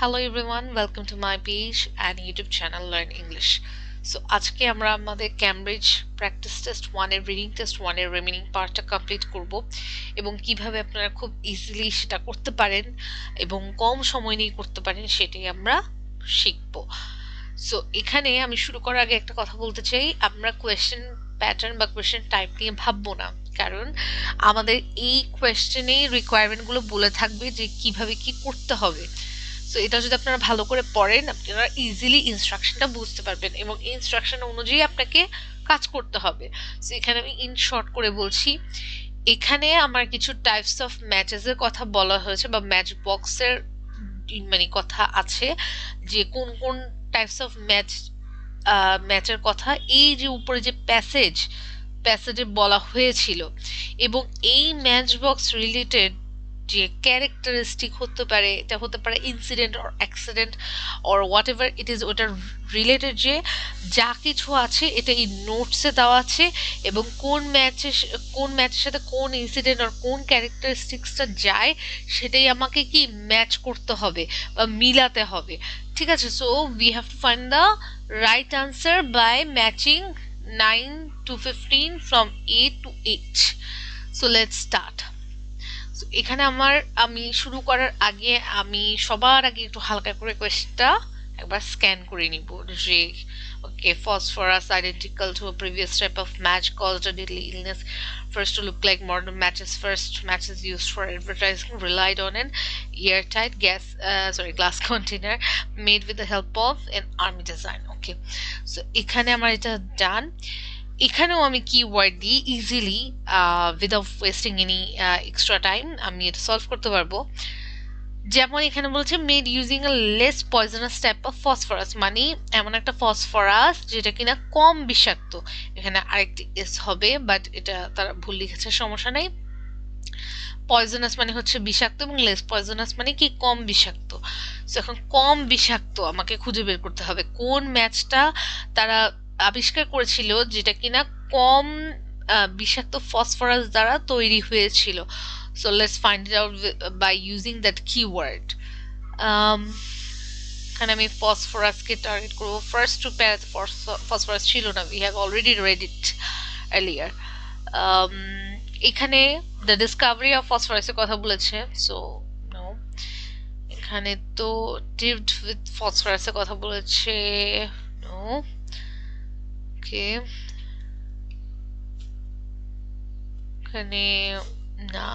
Hello everyone, welcome to my page and YouTube channel Learn English. So আজকে আমরা আমাদের Cambridge practice test 1 এর reading test 1 এর remaining পার্টটা কমপ্লিট করব এবং কিভাবে আপনারা খুব ইজিলি সেটা করতে পারেন এবং কম সময় নিয়ে করতে পারেন সেটাই আমরা শিখব। সো এখানে আমি শুরু করার আগে একটা কথা বলতে চাই, আমরা কোয়েশ্চেন প্যাটার্ন বা কোয়েশ্চেন টাইপ নিয়ে ভাববো না, কারণ আমাদের এই কোয়েশ্চেনেই রিকোয়ারমেন্টগুলো বলে থাকবে যে কিভাবে কি করতে হবে। সো এটা যদি আপনারা ভালো করে পড়েন আপনারা ইজিলি ইনস্ট্রাকশনটা বুঝতে পারবেন এবং ইনস্ট্রাকশন অনুযায়ী আপনাকে কাজ করতে হবে। সো এখানে আমি ইন শর্ট করে বলছি, এখানে আমার কিছু টাইপস অফ ম্যাচেসের কথা বলা হয়েছে বা ম্যাচ বক্সের মানে কথা আছে, যে কোন কোন টাইপস অফ ম্যাচের কথা এই যে উপরে যে প্যাসেজে বলা হয়েছিল, এবং এই ম্যাচ বক্স রিলেটেড যে ক্যারেক্টারিস্টিক হতে পারে, এটা হতে পারে incident or accident or what ever it is, ওটার রিলেটেড যে যা কিছু আছে এটা এই নোটসে দেওয়া আছে, এবং কোন ম্যাচের সাথে কোন ইনসিডেন্ট আর কোন ক্যারেক্টারিস্টিক্সটা যায় সেটাই আমাকে কি ম্যাচ করতে হবে বা মিলাতে হবে। ঠিক আছে, so we have to find the right answer by matching 9 to 15 from A to H. So let's start. এখানে আমি শুরু করার আগে আমি সবার আগে একটু হালকা করে কোয়েশ্চেনটা একবার স্ক্যান করে নিব যে ওকে, phosphorus identical to a previous type of match caused a deadly illness first to look like modern matches. First matches used for advertising relied on an airtight glass container made with the help of an army design. Okay, so এখানে আমার এটা ডান। এখানেও আমি keyword দিয়ে easily without wasting any extra time আমি এটা solve করতে পারবো। যেমন এখানে বলছে made using a less poisonous type of phosphorus, মানে এমন একটা ফসফরাস যেটা কিনা কম বিষাক্ত। এখানে আরেকটি এস হবে, বাট এটা তারা ভুল লিখেছে, সমস্যা নেই। পয়জনাস মানে হচ্ছে বিষাক্ত এবং লেস পয়জনাস মানে কি কম বিষাক্ত। সো এখন কম বিষাক্ত আমাকে খুঁজে বের করতে হবে কোন ম্যাচটা তারা আবিষ্কার করেছিল যেটা কিনা কম বিষাক্ত ফসফরাস দ্বারা তৈরি হয়েছিল। So let's find it out by using that keyword. এখানে আমি ফসফরাসকে টার্গেট করবো। ফার্স্ট টু প্যারাতে ফসফরাস ছিল না, we have already read it earlier. এখানে দ্য ডিসকাভারি অফ ফসফরাসের কথা বলেছে, সো নো। এখানে তো টিপড উইথ ফসফরাসের কথা বলেছে, নো। ওকে, এখানে না,